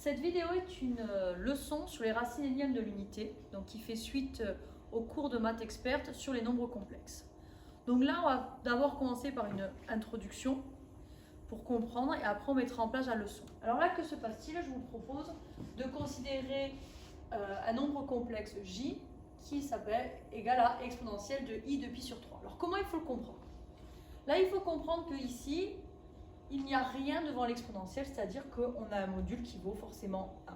Cette vidéo est une leçon sur les racines énièmes de l'unité, donc qui fait suite au cours de maths experte sur les nombres complexes. Donc là, on va d'abord commencer par une introduction pour comprendre et après on mettra en place la leçon. Alors là, que se passe-t-il? Je vous propose de considérer un nombre complexe j qui s'appelle égal à exponentielle de i de pi sur 3. Alors comment il faut le comprendre? Là, il faut comprendre que ici, il n'y a rien devant l'exponentielle, c'est-à-dire qu'on a un module qui vaut forcément 1.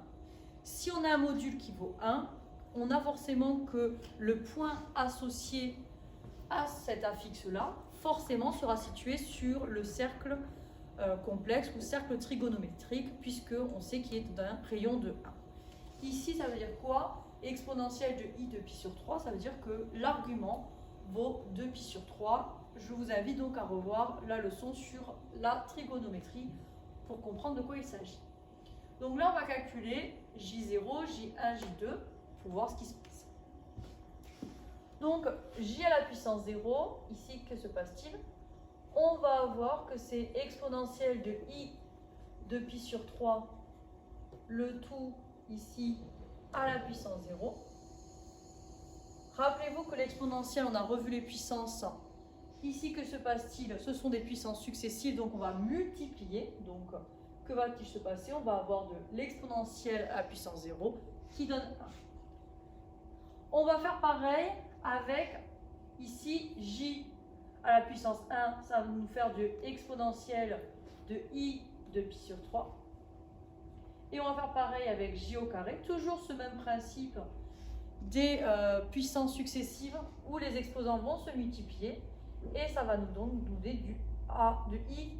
Si on a un module qui vaut 1, on a forcément que le point associé à cet affixe-là, forcément sera situé sur le cercle complexe ou cercle trigonométrique, puisqu'on sait qu'il est d'un rayon de 1. Ici, ça veut dire quoi? Exponentielle de i de pi sur 3, ça veut dire que l'argument vaut 2pi sur 3. Je vous invite donc à revoir la leçon sur la trigonométrie pour comprendre de quoi il s'agit. Donc là, on va calculer J0, J1, J2 pour voir ce qui se passe. Donc, J à la puissance 0, ici, que se passe-t-il? On va avoir que c'est exponentielle de i de pi sur 3, le tout ici à la puissance 0. Rappelez-vous que l'exponentielle, on a revu les puissances. Ici, que se passe-t-il? Ce sont des puissances successives, donc on va multiplier. Donc, que va-t-il se passer? On va avoir de l'exponentielle à la puissance 0 qui donne 1. On va faire pareil avec, ici, j à la puissance 1. Ça va nous faire de exponentielle de i de pi sur 3. Et on va faire pareil avec j au carré. Toujours ce même principe des puissances successives où les exposants vont se multiplier. Et ça va nous donc donner du a de i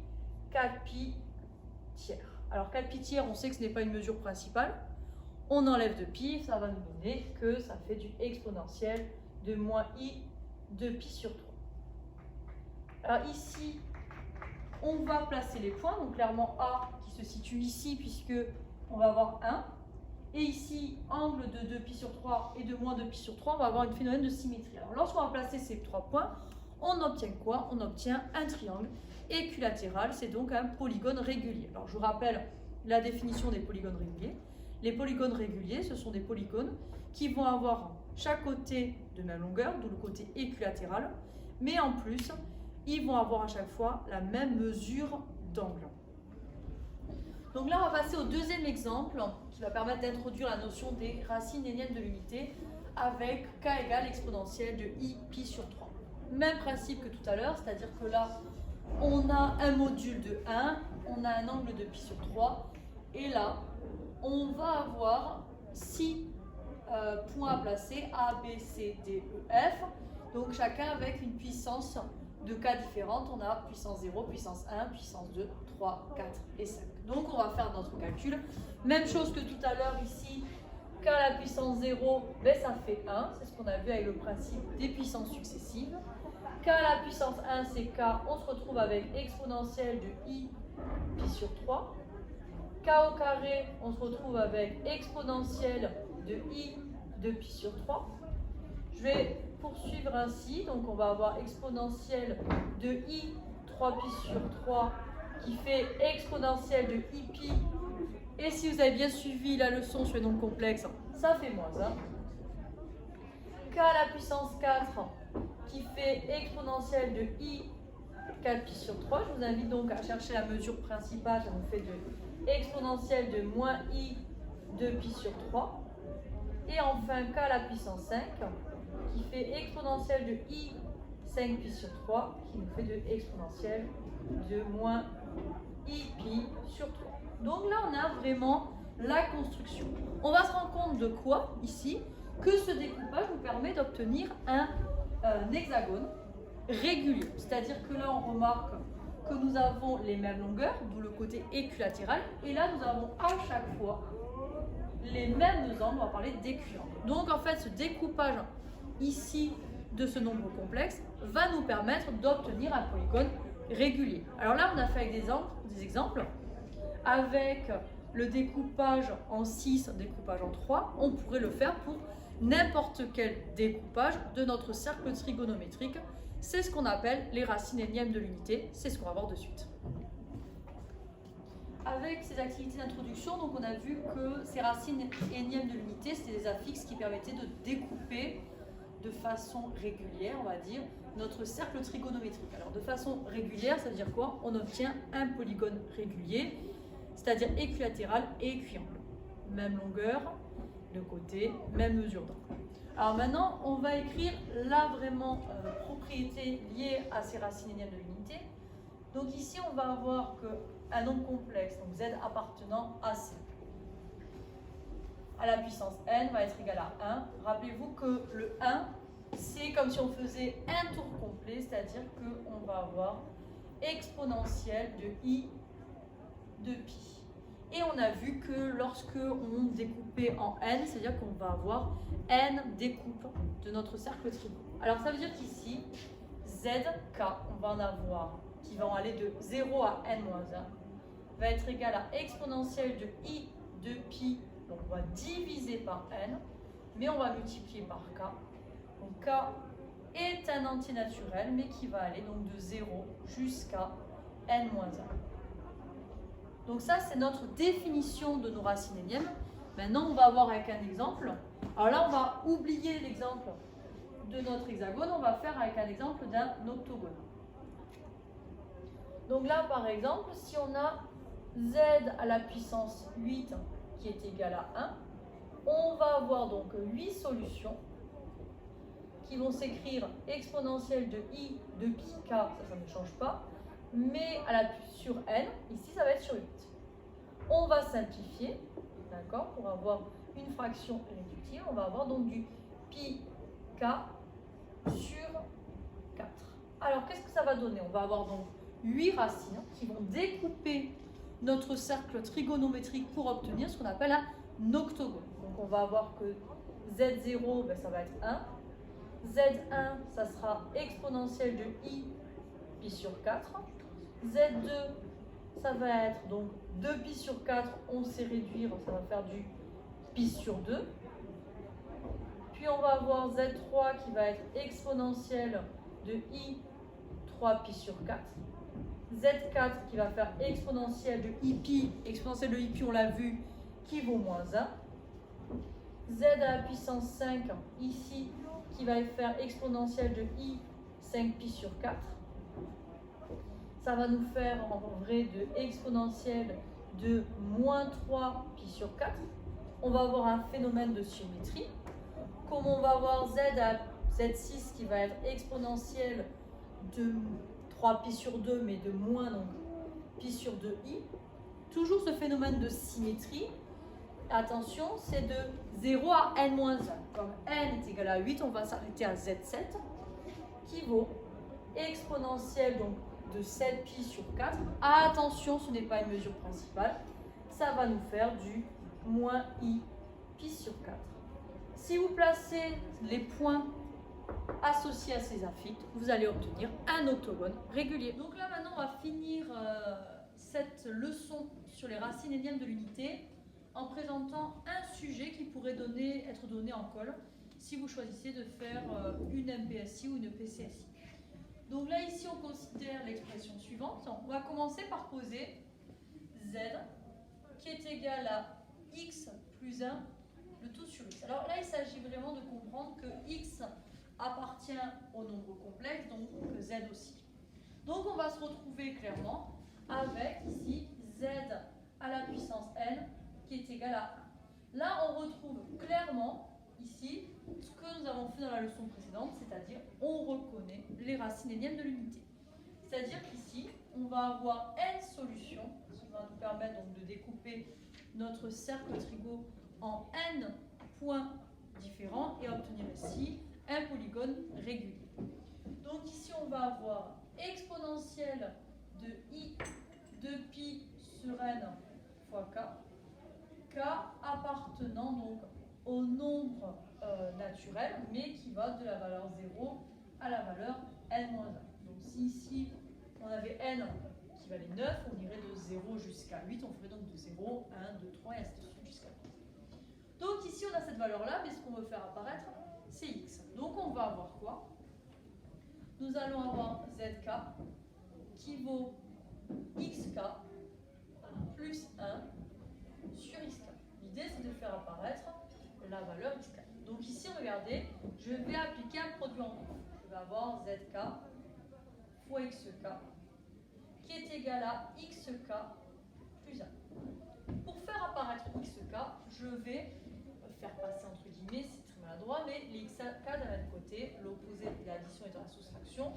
4pi tiers. Alors 4pi tiers, on sait que ce n'est pas une mesure principale. On enlève de pi, ça va nous donner que ça fait du exponentiel de moins i de pi sur 3. Alors ici, on va placer les points. Donc clairement a qui se situe ici puisque on va avoir 1. Et ici, angle de 2pi sur 3 et de moins 2pi sur 3, on va avoir un phénomène de symétrie. Alors lorsqu'on va placer ces 3 points, on obtient quoi? On obtient un triangle équilatéral, c'est donc un polygone régulier. Alors je vous rappelle la définition des polygones réguliers. Les polygones réguliers, ce sont des polygones qui vont avoir chaque côté de même longueur, d'où le côté équilatéral, mais en plus, ils vont avoir à chaque fois la même mesure d'angle. Donc là, on va passer au deuxième exemple qui va permettre d'introduire la notion des racines énièmes de l'unité avec k égale exponentielle de i pi sur 3. Même principe que tout à l'heure, c'est-à-dire que là, on a un module de 1, on a un angle de pi sur 3, et là, on va avoir 6 points à placer, A, B, C, D, E, F, donc chacun avec une puissance de k différentes. On a puissance 0, puissance 1, puissance 2, 3, 4 et 5. Donc on va faire notre calcul. Même chose que tout à l'heure ici, k à la puissance 0, ben ça fait 1, c'est ce qu'on a vu avec le principe des puissances successives. K à la puissance 1, c'est k, on se retrouve avec exponentielle de i pi sur 3. K au carré, on se retrouve avec exponentielle de i de pi sur 3. Je vais poursuivre ainsi, donc on va avoir exponentielle de i 3pi sur 3 qui fait exponentielle de i pi. Et si vous avez bien suivi la leçon sur les nombres complexes, ça fait moins 1. K à la puissance 4 qui fait exponentielle de i 4pi sur 3. Je vous invite donc à chercher la mesure principale, ça nous fait de exponentielle de moins i de pi sur 3. Et enfin k à la puissance 5 qui fait exponentielle de i 5pi sur 3 qui nous fait de exponentielle de moins i pi sur 3. Donc là, on a vraiment la construction. On va se rendre compte de quoi ici? Que ce découpage nous permet d'obtenir un hexagone régulier. C'est-à-dire que là, on remarque que nous avons les mêmes longueurs, d'où le côté équilatéral. Et là, nous avons à chaque fois les mêmes angles. On va parler d'équiangle. Donc en fait, ce découpage ici de ce nombre complexe va nous permettre d'obtenir un polygone régulier. Alors là, on a fait avec des exemples. Avec le découpage en 6, découpage en 3, on pourrait le faire pour n'importe quel découpage de notre cercle trigonométrique. C'est ce qu'on appelle les racines énièmes de l'unité. C'est ce qu'on va voir de suite. avec ces activités d'introduction, donc on a vu que ces racines énièmes de l'unité, c'était des affixes qui permettaient de découper de façon régulière, on va dire, notre cercle trigonométrique. Alors de façon régulière, ça veut dire quoi? On obtient un polygone régulier, c'est-à-dire équilatéral et équiangle. Même longueur de côté, même mesure d'angle. Alors maintenant, on va écrire là vraiment propriété liée à ces racines énièmes de l'unité. Donc ici, on va avoir un nombre complexe, donc z appartenant à c, à la puissance n va être égal à 1. Rappelez-vous que le 1, c'est comme si on faisait un tour complet, c'est-à-dire qu'on va avoir exponentielle de i de pi. Et on a vu que lorsque on découpait en n, c'est-à-dire qu'on va avoir n découpes de notre cercle trigo. Alors ça veut dire qu'ici, zk, on va en avoir qui vont aller de 0 à n-1, va être égal à exponentielle de i de pi, donc on va diviser par n, mais on va multiplier par k. Donc k est un entier naturel, mais qui va aller donc de 0 jusqu'à n-1. Donc ça, c'est notre définition de nos racines énièmes. Maintenant, on va voir avec un exemple. Alors là, on va oublier l'exemple de notre hexagone, on va faire avec un exemple d'un octogone. Donc là, par exemple, si on a z à la puissance 8 qui est égal à 1, on va avoir donc 8 solutions qui vont s'écrire exponentielle de i de pi k, ça ne change pas, mais sur n, ici ça va être sur 8. On va simplifier, d'accord, pour avoir une fraction réductive, on va avoir donc du pi k sur 4. Alors qu'est-ce que ça va donner? On va avoir donc 8 racines qui vont découper notre cercle trigonométrique pour obtenir ce qu'on appelle un octogone. Donc on va avoir que Z0, ben, ça va être 1. Z1, ça sera exponentielle de i pi sur 4. Z2, ça va être donc 2 pi sur 4, on sait réduire, ça va faire du pi sur 2. Puis on va avoir Z3 qui va être exponentielle de i 3 pi sur 4. Z4 qui va faire exponentielle de i pi, exponentielle de i pi on l'a vu, qui vaut moins 1. Z à la puissance 5 ici qui va faire exponentielle de i 5 pi sur 4. Ça va nous faire en vrai de exponentielle de moins 3 pi sur 4. On va avoir un phénomène de symétrie. Comme on va avoir z à z6 qui va être exponentielle de 3 pi sur 2, mais de moins donc pi sur 2i. Toujours ce phénomène de symétrie. Attention, c'est de 0 à n-1. Comme n est égal à 8, on va s'arrêter à z7 qui vaut exponentielle donc de 7 pi sur 4. Attention, ce n'est pas une mesure principale. Ça va nous faire du moins i pi sur 4. Si vous placez les points associés à ces affixes, vous allez obtenir un octogone régulier. Donc là maintenant, on va finir cette leçon sur les racines énièmes de l'unité en présentant un sujet qui pourrait être donné en colle si vous choisissez de faire une MPSI ou une PCSI. Donc là ici on considère l'expression suivante. On va commencer par poser z qui est égal à x plus 1 le tout sur x. Alors là il s'agit vraiment de comprendre que x appartient au nombre complexe, donc z aussi. Donc on va se retrouver clairement avec ici z à la puissance n qui est égal à 1. Là on retrouve clairement ici ce que nous avons fait dans la leçon précédente, c'est-à-dire on reconnaît les racines énièmes de l'unité. C'est-à-dire qu'ici on va avoir n solutions qui va nous permettre donc de découper notre cercle trigo en n points différents et obtenir ici un polygone régulier. Donc ici on va avoir exponentielle de i de pi sur n fois k, k appartenant donc au nombre naturel, mais qui va de la valeur 0 à la valeur n-1. Donc si ici on avait n qui valait 9, on irait de 0 jusqu'à 8, on ferait donc de 0, 1, 2, 3 et ainsi de suite jusqu'à 8. Donc ici on a cette valeur-là, mais ce qu'on veut faire apparaître, c'est x. Donc on va avoir quoi? Nous allons avoir zk qui vaut xk plus 1 sur xk. L'idée, c'est de faire apparaître la valeur xk. Donc ici, regardez, je vais appliquer un produit en cours. Je vais avoir zk fois xk qui est égal à xk plus 1. Pour faire apparaître xk, je vais faire passer entre guillemets, c'est très maladroit, mais les xk d'un même côté, l'opposé de l'addition étant la soustraction.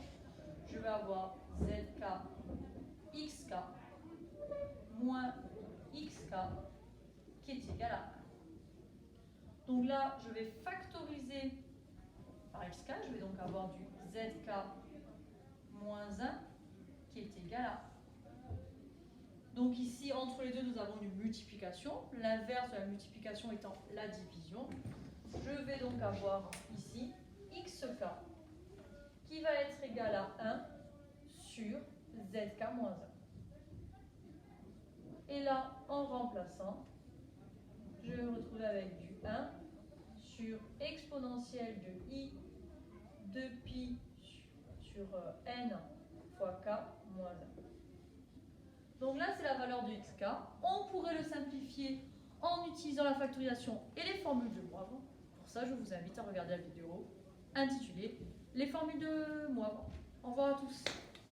Je vais avoir zk xk moins xk qui est égal à 1. Donc là, je vais factoriser par xk, je vais donc avoir du zk moins 1 qui est égal à 1. Donc ici, entre les deux, nous avons une multiplication. L'inverse de la multiplication étant la division. Je vais donc avoir ici xk qui va être égal à 1 sur zk moins 1. Et là, en remplaçant, je vais me retrouver avec du 1 sur exponentielle de i de pi sur n fois k moins 1. Donc là, c'est la valeur de xk. On pourrait le simplifier en utilisant la factorisation et les formules de Moivre. Pour ça, je vous invite à regarder la vidéo intitulée « Les formules de Moivre ». Au revoir à tous.